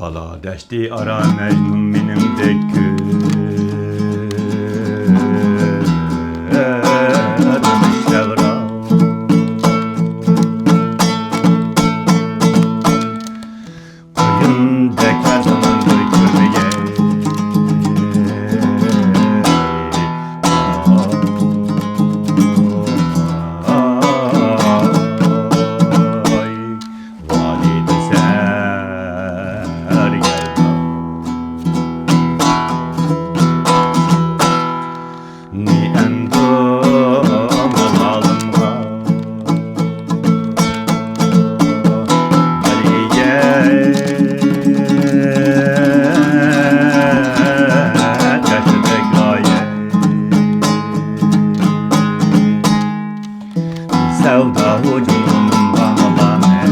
Bala deşti ara Mecnun benim de koyun deker zamandır kömeye valide ser ni endo malalımga sevda ucunun bağlame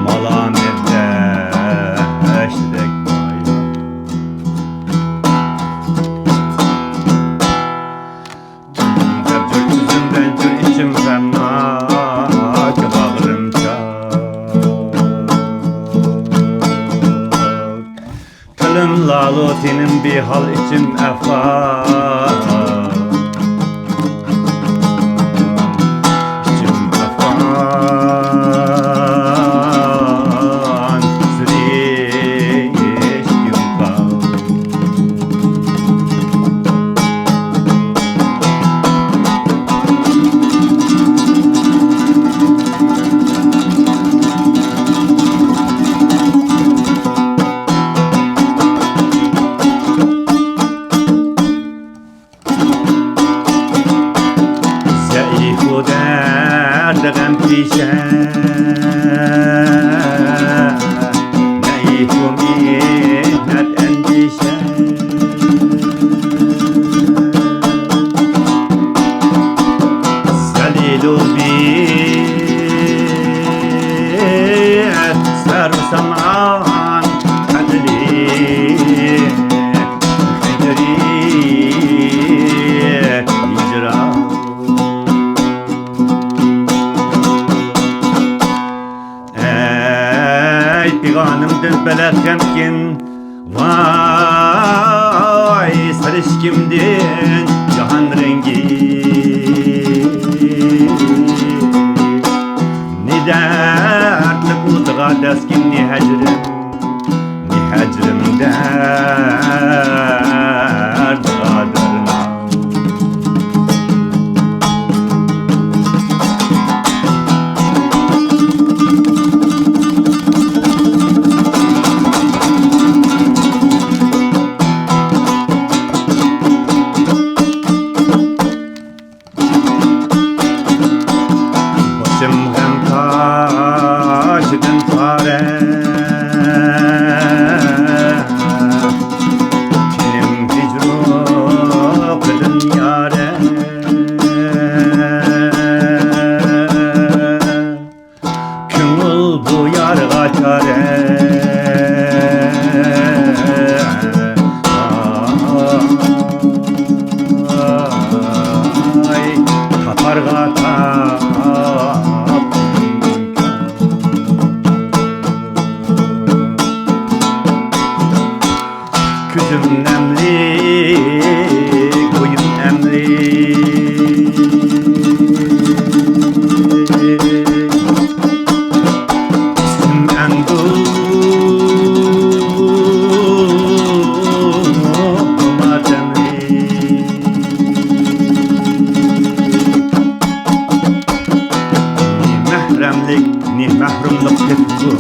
malamette eşrek bayram Tüm yüzünden tüm içim fena bağrım Tülüm lalotinin bir hal içim efan İçim efan Sürüş yumkal دردم پیشه نعیف و مهنت اندیشه ذلیل و بید سر و سمان قدری خیدری اجرا Piganımdır belet temkin Vay sarışkimdin Cihan rengi Ni dertli kutuğa deskin ni hecrim dert kaderna bu yarga çare ay taparga tap küzüm nemli koyun nemli ni mahrumluk tepku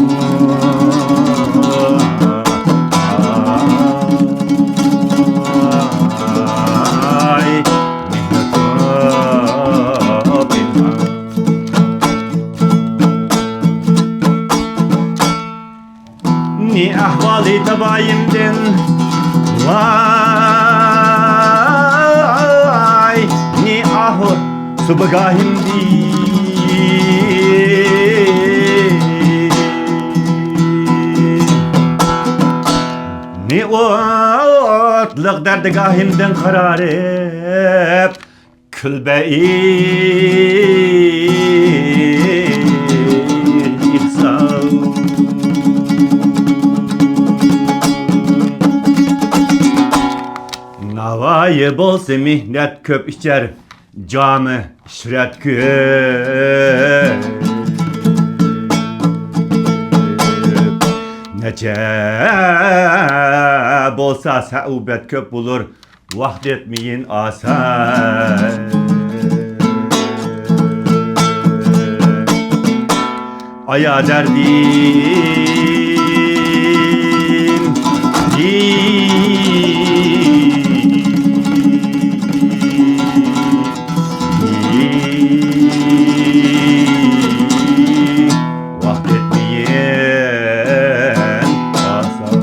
ay mihnetu bilmem ni ahvali tabayimdin vay ni ahur subagahimdi ni ot Yalnızlık derdgahimden kararıp külbe-i ihsan. Navayı bolsa mihnet köp içer, camı şüret köp. Nece bolsa saubet köp bulur, vahdetmeyin asan. Aya derdim vahdetmeyin asan.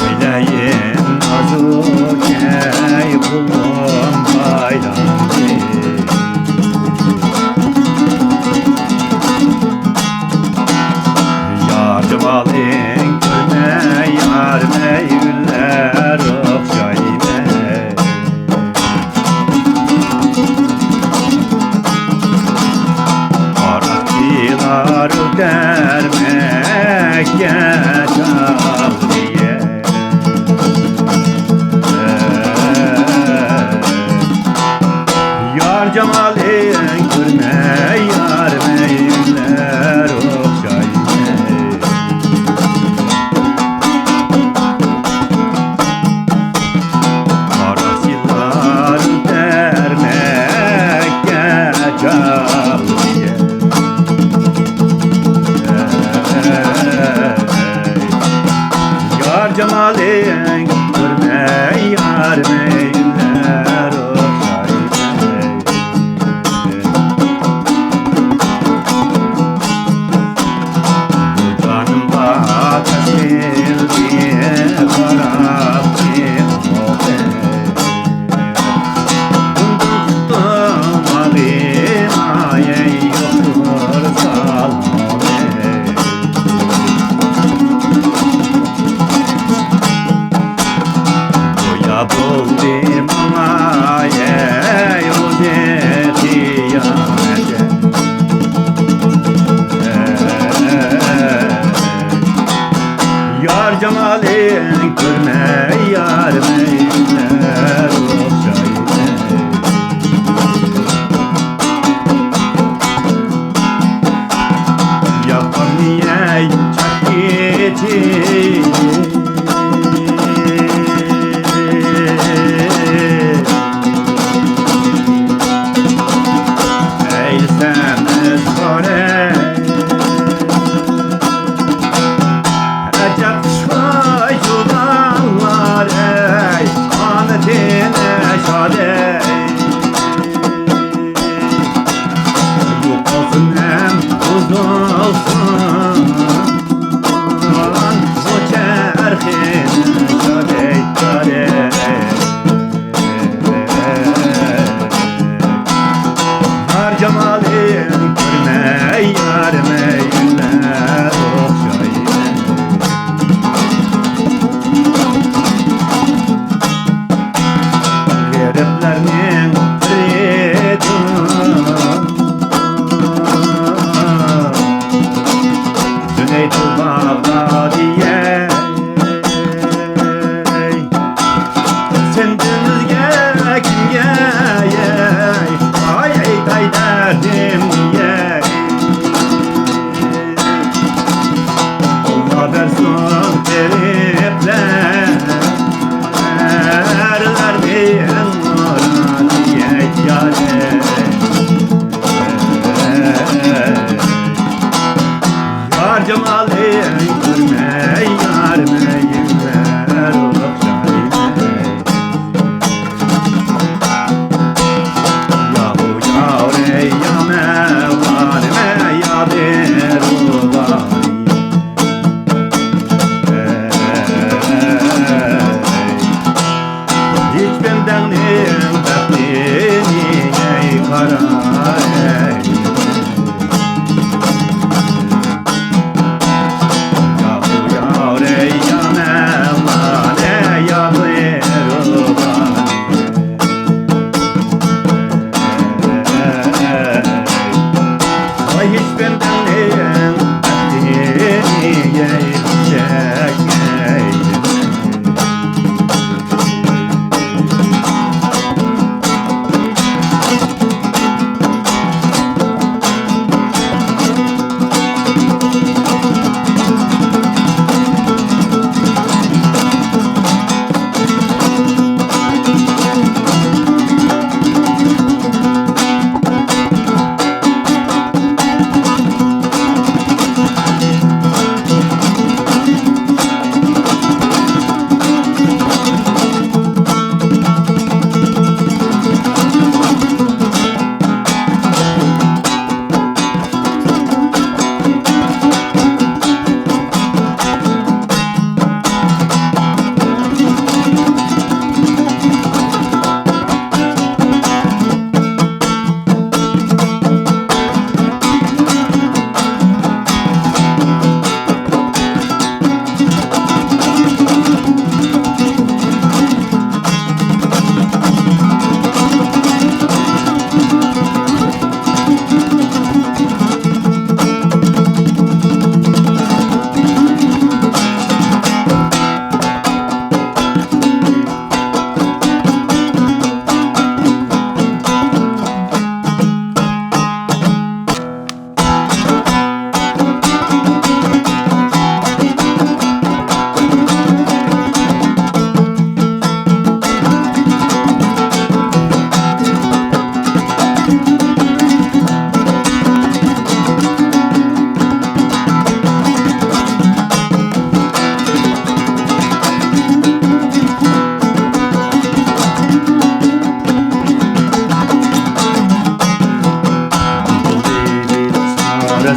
Eyleyin azukey kulum bayramı. Yardım alın körme yar meyvüller okşayme. Arakçılar dermekke çal diye.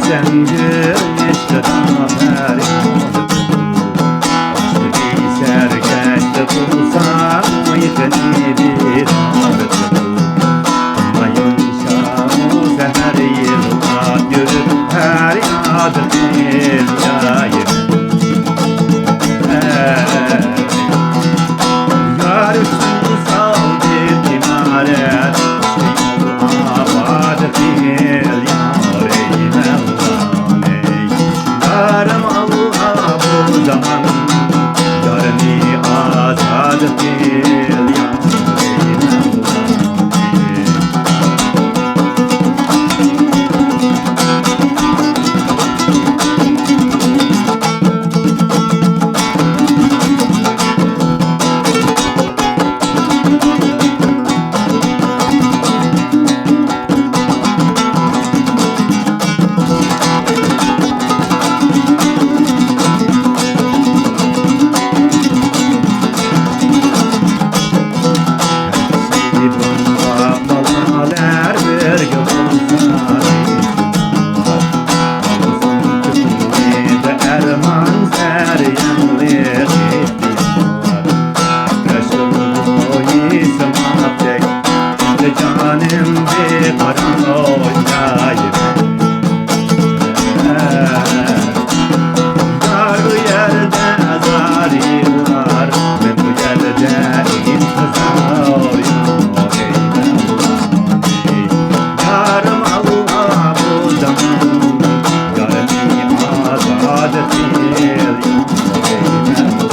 Zengin işte haber serkekte bulsam yıkını bir Mayın şahı seher yıllar yürüp her yadır bir yayın Yar üçün sal bir imaret Abadır bir yar ey Mevlam ey Yarım Allah bu zaman Yarını azad bir yar ey Mevlam ey Canım bir paranoyayım Dar bu yerde zalim var Ve bu yerde intizar yok ey Mevlam ey Yarım Allah bu zaman Yarını azad ettir ey Mevlam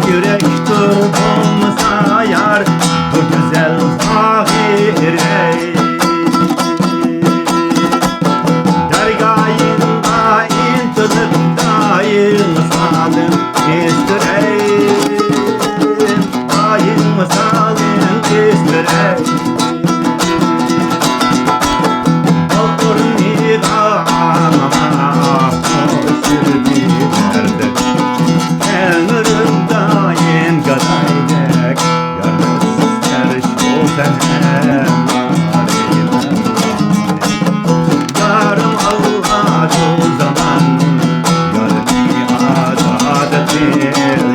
Yürek durmamıza yar Bu güzel zahire Dergahında intizip daim salim istireyim Daim salim istireyim Olur nidamama hoşur bir Ömrümdayım gadaydek Görmezler şu senem Yarım Allah şu zaman Yarını azad ettir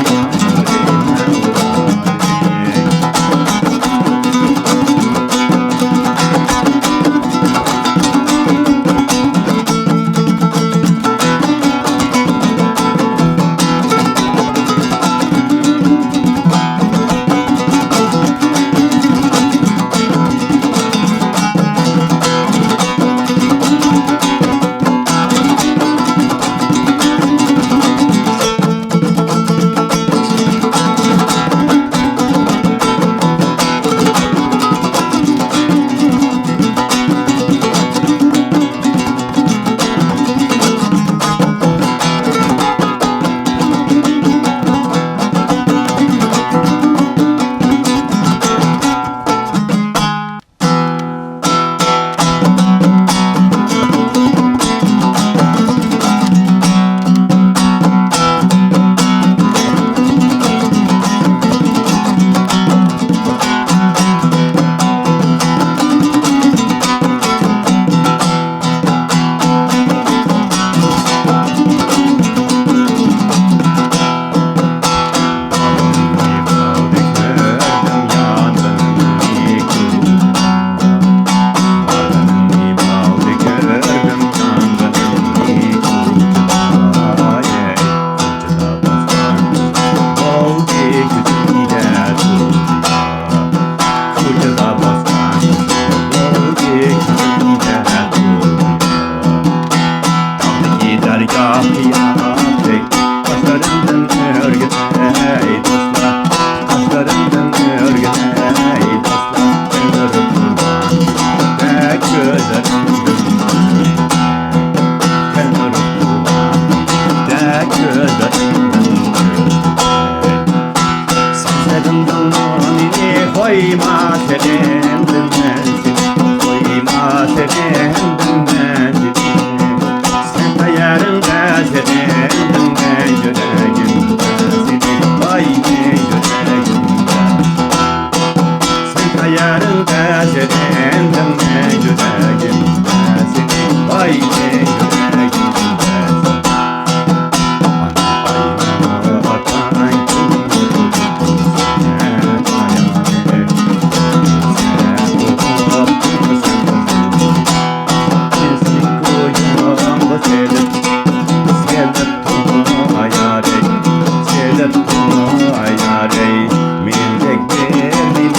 yarey Mindek birinin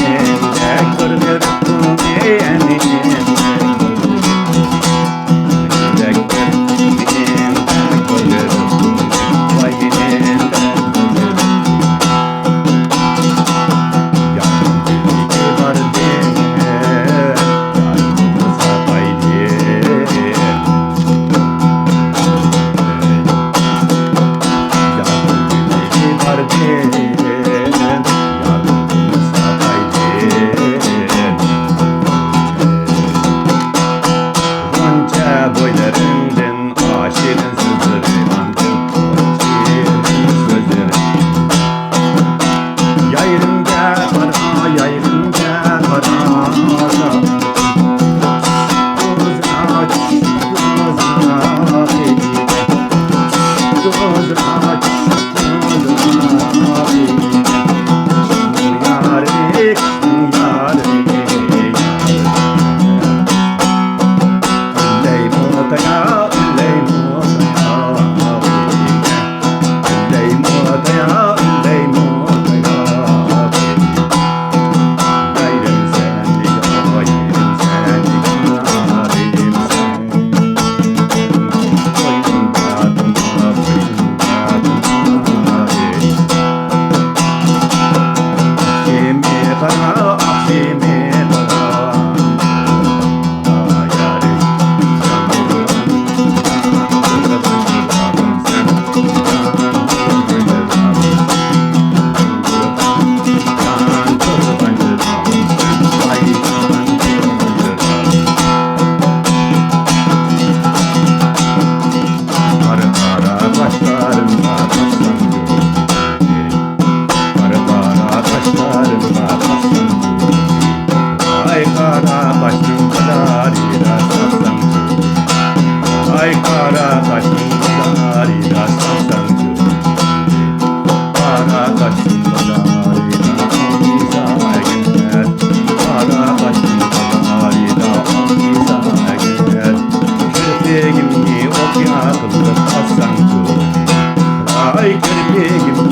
kırılır diyenin boylarından aşığın sızırmandım Çiğnin sözleri Yayrımda para, yayrımda para Gözüne aç, gözüne aç Gözüne aç, Yâre, yâre Ay kara kaşın kadarıyla sarsam Kara kaşın kadarıyla Anisa eger Kara kaşın kadarıyla Anisa eger Kirpegimni ok yakıldı kalsam Ay kirpegimni